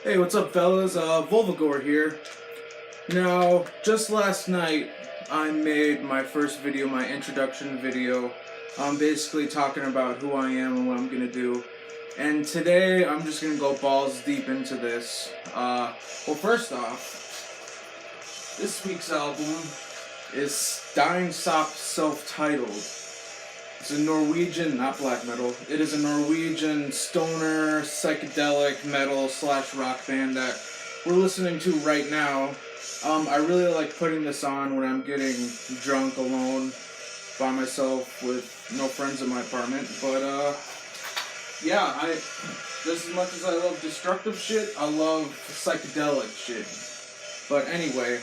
Hey, what's up, fellas? Volvagor here. Now, just last night, I made my first video, my introduction video. I'm basically talking about who I am and what I'm gonna do. And today, I'm just gonna go balls deep into this. Well, first off, this week's album is Dying Sop self-titled. It's a Norwegian, not black metal, it is a Norwegian stoner, psychedelic metal / rock band that we're listening to right now. I really like putting this on when I'm getting drunk alone by myself with no friends in my apartment. But yeah, just as much as I love destructive shit, I love psychedelic shit. But anyway,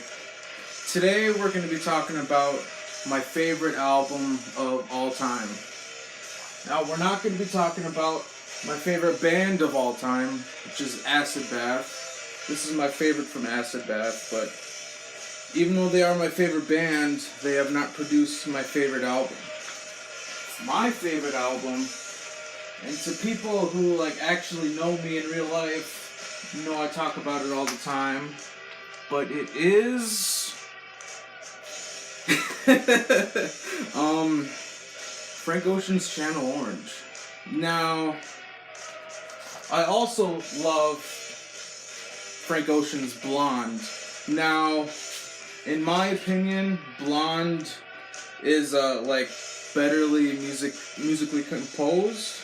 today we're going to be talking about my favorite album of all time. Now, we're not going to be talking about my favorite band of all time, which is Acid Bath. This is my favorite from Acid Bath, but even though they are my favorite band, they have not produced my favorite album. My favorite album, and to people who actually know me in real life, you know I talk about it all the time, but it is Frank Ocean's Channel Orange. Now, I also love Frank Ocean's Blonde. Now, in my opinion, Blonde is betterly musically composed,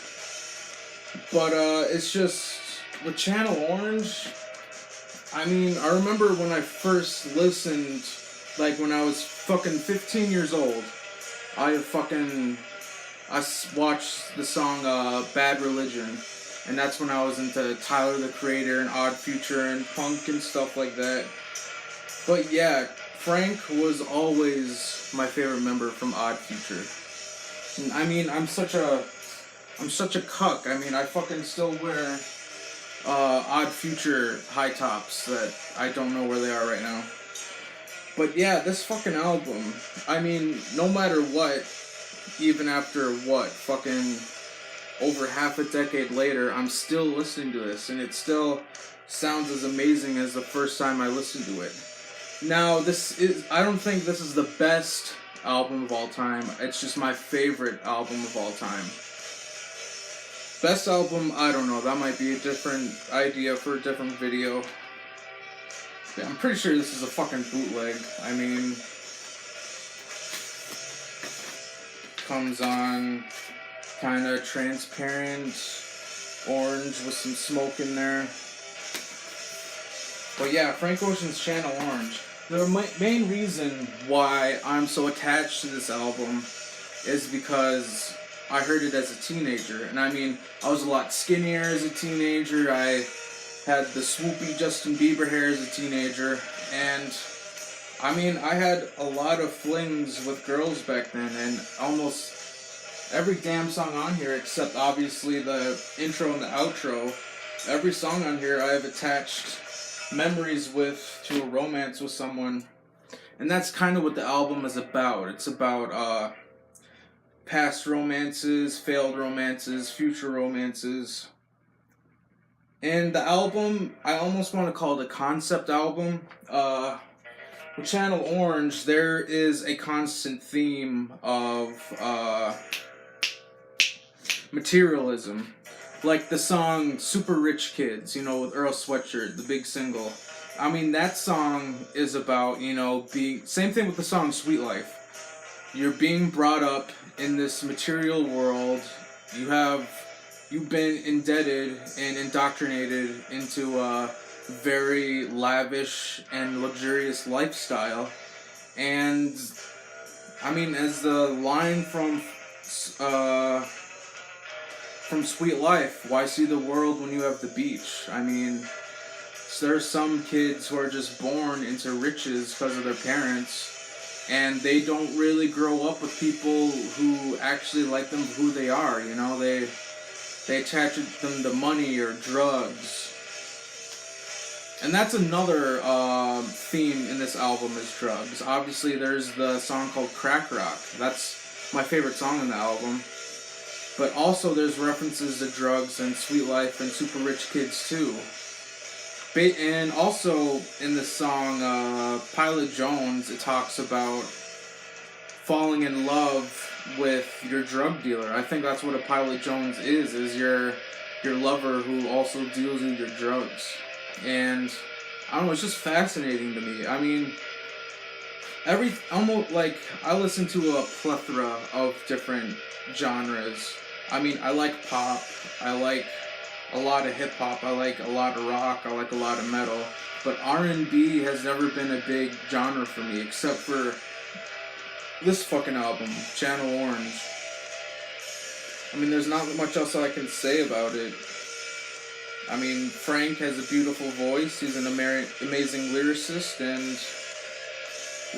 but it's just with Channel Orange. I mean, I remember when I first listened, when I was fucking 15 years old, I watched the song Bad Religion, and that's when I was into Tyler the Creator and Odd Future and punk and stuff like that. But yeah, Frank was always my favorite member from Odd Future. And, I mean, I'm such a cuck. I mean, I fucking still wear Odd Future high tops that I don't know where they are right now. But yeah, this fucking album, I mean, no matter what, even after fucking over half a decade later, I'm still listening to this, and it still sounds as amazing as the first time I listened to it. Now, I don't think this is the best album of all time, it's just my favorite album of all time. Best album, I don't know, that might be a different idea for a different video. I'm pretty sure this is a fucking bootleg. I mean, comes on kind of transparent orange with some smoke in there. But yeah, Frank Ocean's Channel Orange. The main reason why I'm so attached to this album is because I heard it as a teenager. And I mean, I was a lot skinnier as a teenager. I had the swoopy Justin Bieber hair as a teenager, and I mean, I had a lot of flings with girls back then, and almost every damn song on here, except obviously the intro and the outro, every song on here I have attached memories with to a romance with someone, and that's kind of what the album is about. It's about past romances, failed romances, future romances. And the album, I almost want to call it a concept album. With Channel Orange, there is a constant theme of materialism. Like the song Super Rich Kids, with Earl Sweatshirt, the big single. I mean, that song is about, being... Same thing with the song Sweet Life. You're being brought up in this material world. You've been indebted and indoctrinated into a very lavish and luxurious lifestyle. And, I mean, as the line from Sweet Life, why see the world when you have the beach? I mean, there are some kids who are just born into riches because of their parents, and they don't really grow up with people who actually like them for who they are, They attach them to money or drugs. And that's another theme in this album is drugs. Obviously, there's the song called Crack Rock. That's my favorite song on the album. But also there's references to drugs and Sweet Life and Super Rich Kids too. And also in the song Pilot Jones, it talks about falling in love with your drug dealer. I think that's what a Pilot Jones is your lover who also deals in your drugs. And I don't know, it's just fascinating to me. I mean, almost like I listen to a plethora of different genres. I mean, I like pop, I like a lot of hip hop, I like a lot of rock, I like a lot of metal, but R&B has never been a big genre for me except for this fucking album, Channel Orange. I mean, there's not much else I can say about it. I mean, Frank has a beautiful voice, he's an amazing lyricist, and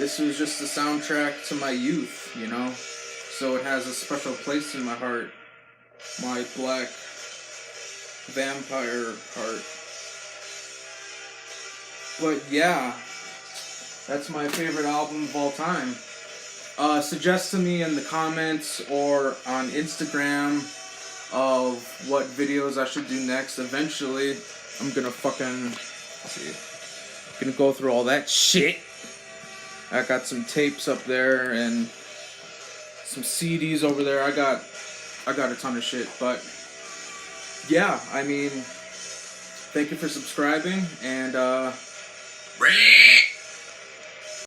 this was just the soundtrack to my youth, you know? So it has a special place in my heart. My black vampire heart. But yeah, that's my favorite album of all time. Suggest to me in the comments or on Instagram of what videos I should do next. Eventually, I'm gonna gonna go through all that shit. I got some tapes up there and some CDs over there. I got a ton of shit, but yeah, I mean, thank you for subscribing, and